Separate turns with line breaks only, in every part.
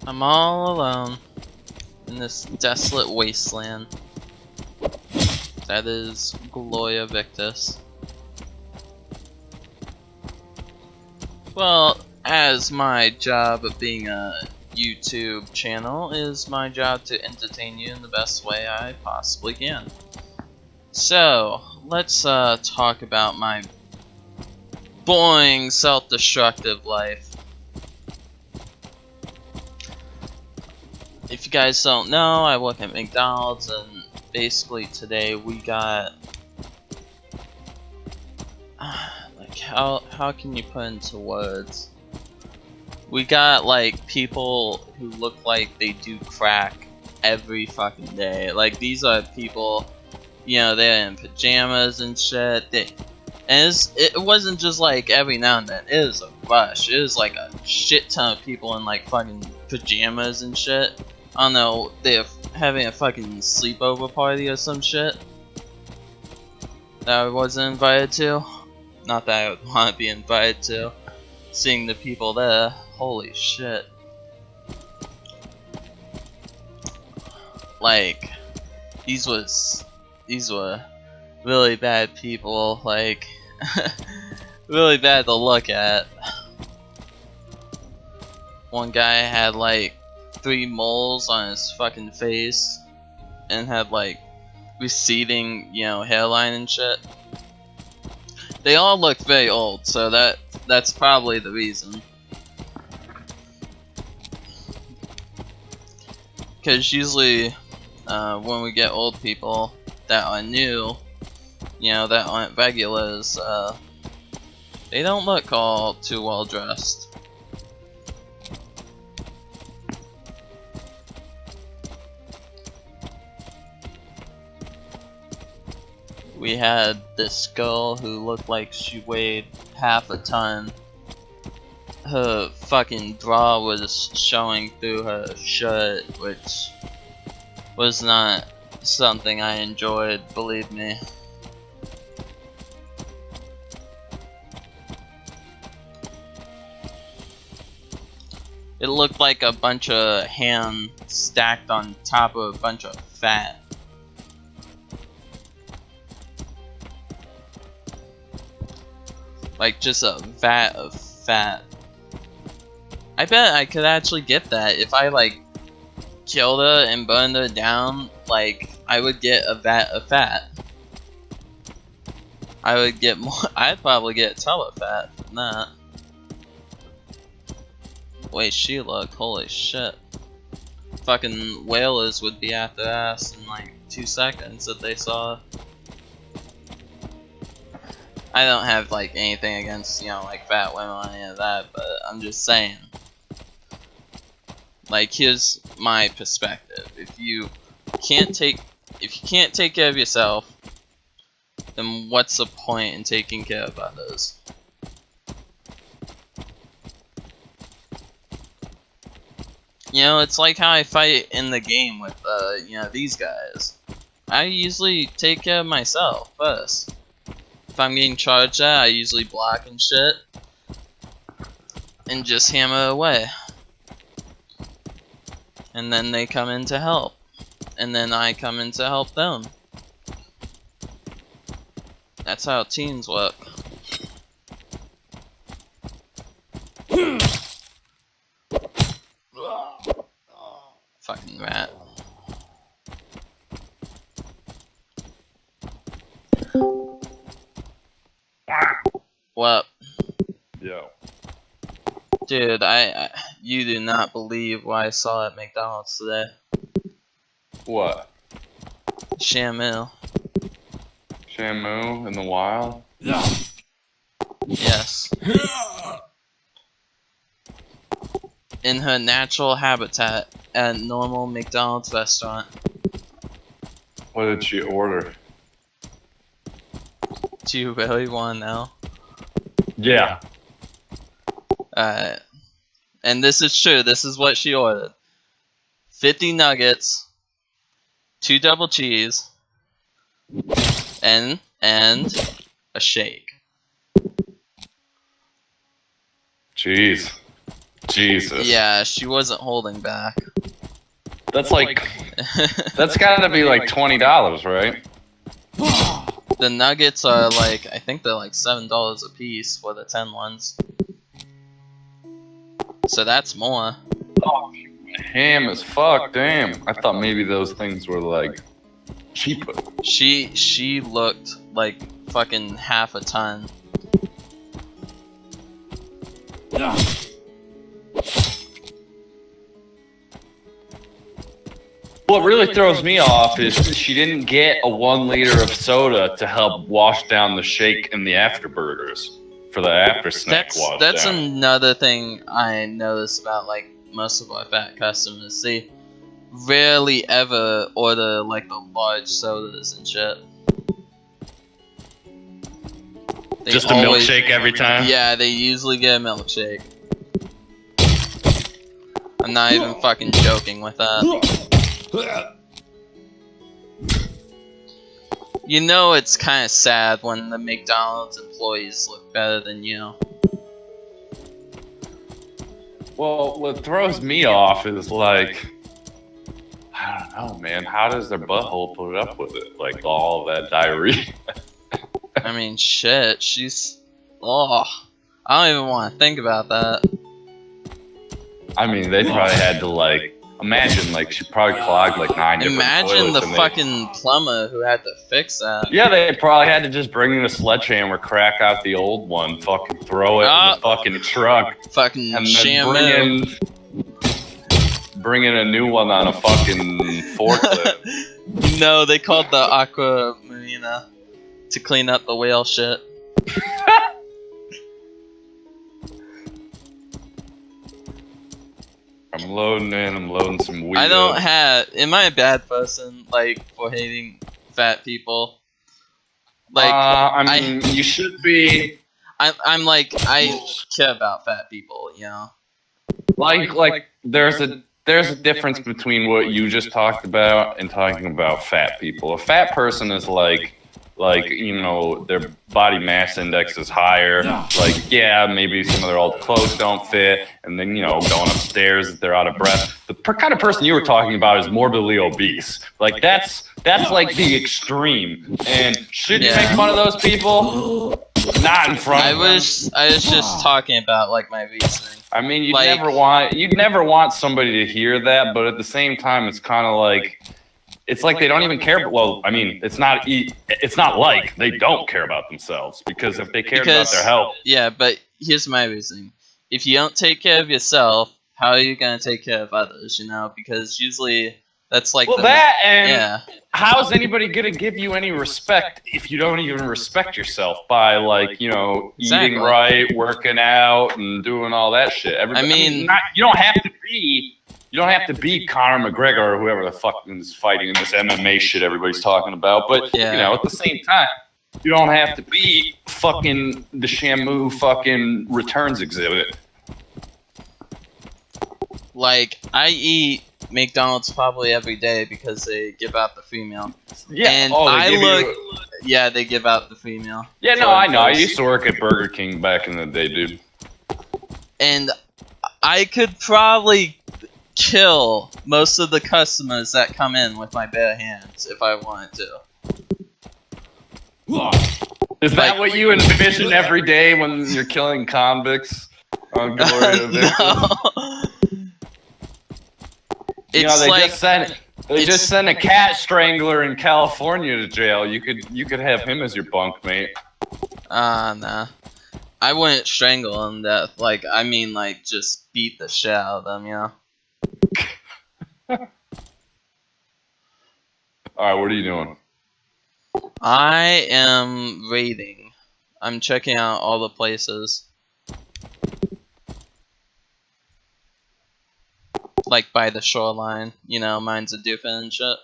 I'm all alone in this desolate wasteland. That is Gloria Victis. Well, as my job of being a YouTube channel is my job to entertain you in the best way I possibly can. So, let's talk about my boring, self-destructive life. If you guys don't know, I work at McDonald's, and basically today we got like how can you put into words? We got like people who look like they do crack every fucking day. Like these are people, you know, they're in pajamas and shit. It wasn't just like every now and then. It was a rush. It was like a shit ton of people in like fucking pajamas and shit. I don't know, they're having a fucking sleepover party or some shit that I wasn't invited to. Not that I would want to be invited to. Seeing the people there, holy shit. Like, these were really bad people, like, really bad to look at. One guy had like 3 moles on his fucking face and had like receding, you know, hairline and shit. They all looked very old, so that's probably the reason. Because usually when we get old people that are new, you know, that aren't regulars, they don't look all too well dressed. We had this girl who looked like she weighed half a ton. Her fucking bra was showing through her shirt, which was not something I enjoyed, believe me. It looked like a bunch of ham stacked on top of a bunch of fat. Like just a vat of fat. I bet I could actually get that if I like killed her and burned her down. Like I would get a vat of fat. I would get more. I'd probably get a ton of fat from that. Wait, she look, holy shit. Fucking whalers would be after ass in like 2 seconds if they saw. I don't have like anything against, you know, like fat women or any of that, but I'm just saying. Like, here's my perspective. If you can't take care of yourself, then what's the point in taking care of others? You know, it's like how I fight in the game with, you know, these guys. I usually take care of myself first. If I'm getting charged at, I usually block and shit. And just hammer away. And then they come in to help. And then I come in to help them. That's how teams work. Fucking rat. What?
Yo.
Dude, you do not believe what I saw at McDonald's today.
What?
Shamu.
Shamu in the wild?
Yes. In her natural habitat at a normal McDonald's restaurant.
What did she order?
Do you really want to know?
Yeah.
Alright. And this is true, this is what she ordered. 50 nuggets, 2 double cheese, and a shake.
Jeez. Jesus.
Yeah, she wasn't holding back.
That's like, that's gotta be like $20, right?
The nuggets are like, I think they're like $7 a piece for the 10 ones. So that's more.
Oh, ham as fuck, damn. I thought maybe those things were like cheaper.
She looked like fucking half a ton.
What really throws me off is she didn't get a 1 liter of soda to help wash down the shake and the afterburgers for the after snack wash
That's
down.
another thing I notice about like most of our fat customers. They rarely ever order like the large sodas and shit. They
Just a milkshake every time?
Yeah, they usually get a milkshake. I'm not even fucking joking with that. You know it's kind of sad when the McDonald's employees look better than you.
Well, what throws me off is like, I don't know, man. How does their butthole put up with it? Like all of that diarrhea.
I mean, shit, she's... Oh, I don't even want to think about that.
I mean, they probably had to like, imagine like she probably clogged like 9 different
Imagine the
toilets and
fucking plumber who had to fix that.
yeah, they probably had to just bring in a sledgehammer, crack out the old one, fucking throw it in the fucking truck,
Fucking
and then
shampoo.
bring in a new one on a fucking forklift.
No, they called the Aqua Marina to clean up the whale shit.
I'm loading some weed.
I don't have... Am I a bad person, like, for hating fat people? Like,
I mean, you should be.
I'm like, I care about fat people, you know?
Like, there's a difference between what you just talked about and talking about fat people. A fat person is like you know, their body mass index is higher. Like, yeah, maybe some of their old clothes don't fit, and then, you know, going upstairs, they're out of breath. The kind of person you were talking about is morbidly obese. Like, that's like the extreme. And should you make fun of those people? Not in front of them.
I was just talking about, like, my reasoning.
I mean, you'd
Like-
never want somebody to hear that, but at the same time, it's kind of like, it's like they don't even care. Well, I mean, it's not like they don't care about themselves, because if they cared about their health.
Yeah, but here's my reasoning. If you don't take care of yourself, how are you going to take care of others, you know? Because usually that's like
how's anybody going to give you any respect if you don't even respect yourself by, like, you know, eating right, working out, and doing all that shit? You don't have to be Conor McGregor or whoever the fuck is fighting in this MMA shit everybody's talking about. But, you know, at the same time, you don't have to be fucking the Shamu fucking returns exhibit.
Like, I eat McDonald's probably every day because they give out the free meal.
Yeah,
and yeah, they give out the free meal.
Yeah, no, I know. I used to work at Burger King back in the day, dude.
And I could probably kill most of the customers that come in with my bare hands if I wanted to.
Is that what you envision every day when you're killing convicts on Gloria Victis?
No.
You know, they just sent a cat strangler in California to jail. You could have him as your bunkmate.
Nah. I wouldn't strangle him to death. Like, I mean, like, just beat the shit out of them, you know?
Alright, what are you doing?
I am raiding. I'm checking out all the places. Like, by the shoreline. You know, mine's a doofin and shit.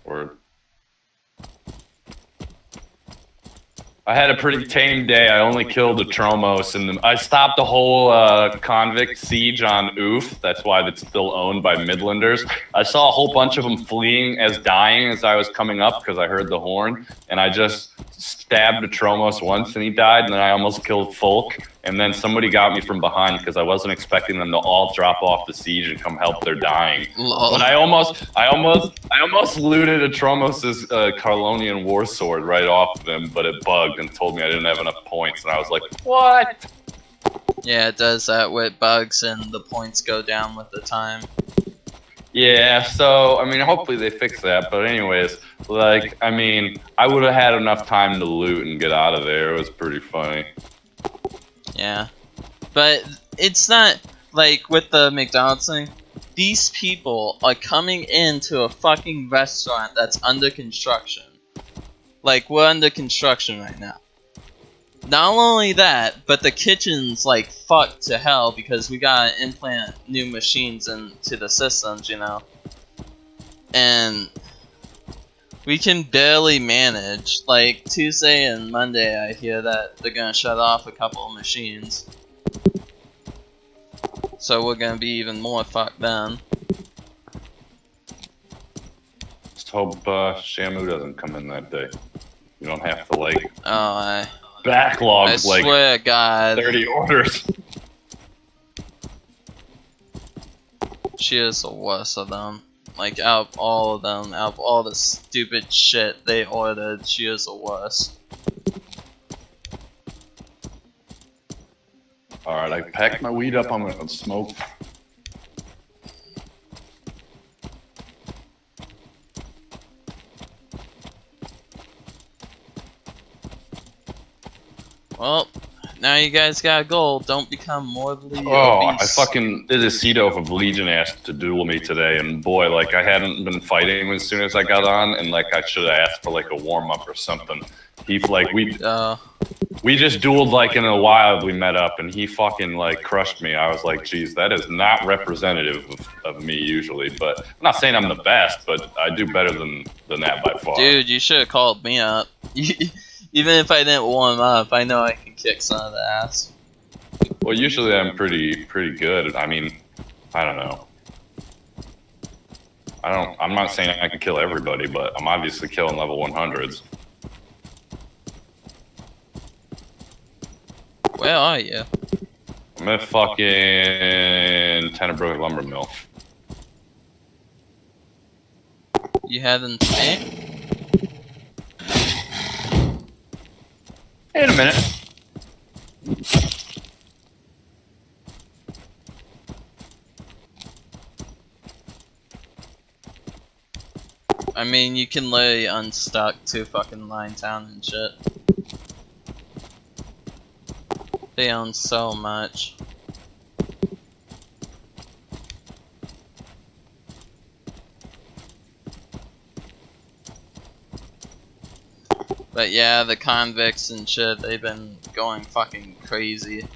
Word. I had a pretty tame day. I only killed a Tromos, and I stopped the whole convict siege on Oof. That's why it's still owned by Midlanders. I saw a whole bunch of them fleeing as dying as I was coming up because I heard the horn, and I just stabbed a Tromos once, and he died, and then I almost killed Folk, and then somebody got me from behind because I wasn't expecting them to all drop off the siege and come help their dying.
Lol.
But I almost looted a Tromos's Carlonian war sword right off of him, but it bugged and told me I didn't have enough points, and I was like, what?
Yeah, it does that with bugs and the points go down with the time.
Yeah, so, I mean, hopefully they fix that, but anyways, like, I mean, I would have had enough time to loot and get out of there. It was pretty funny.
Yeah. But it's not, like, with the McDonald's thing, these people are coming into a fucking restaurant that's under construction. Like, we're under construction right now. Not only that, but the kitchen's like fucked to hell because we gotta implant new machines into the systems, you know. And we can barely manage. Like, Tuesday and Monday I hear that they're gonna shut off a couple of machines. So we're gonna be even more fucked then.
Just hope Shamu doesn't come in that day. You don't have to, like,
I
backlog, like,
swear to God.
30 orders.
She is the worst of them. Like, out of all of them, out of all the stupid shit they ordered, she is the worst.
Alright, I packed my weed up, I'm gonna smoke.
Well, now you guys got a goal. Don't become morbidly
Oh,
obese.
I fucking did a Cedo of Legion asked to duel me today, and boy, like, I hadn't been fighting as soon as I got on, and like, I should have asked for like a warm-up or something. He, like, we just dueled like in a while we met up, and he fucking like crushed me. I was like, geez, that is not representative of me usually, but I'm not saying I'm the best, but I do better than that by far.
Dude, you should have called me up. Even if I didn't warm up, I know I can kick some of the ass.
Well, usually I'm pretty good. I mean, I don't know. I'm not saying I can kill everybody, but I'm obviously killing level 100s.
Where are you?
I'm at fucking Tenebrooke Lumber Mill.
You heading to me?
In a minute.
I mean, you can literally unstuck to fucking Line Town and shit. They own so much. But yeah, the convicts and shit, they've been going fucking crazy.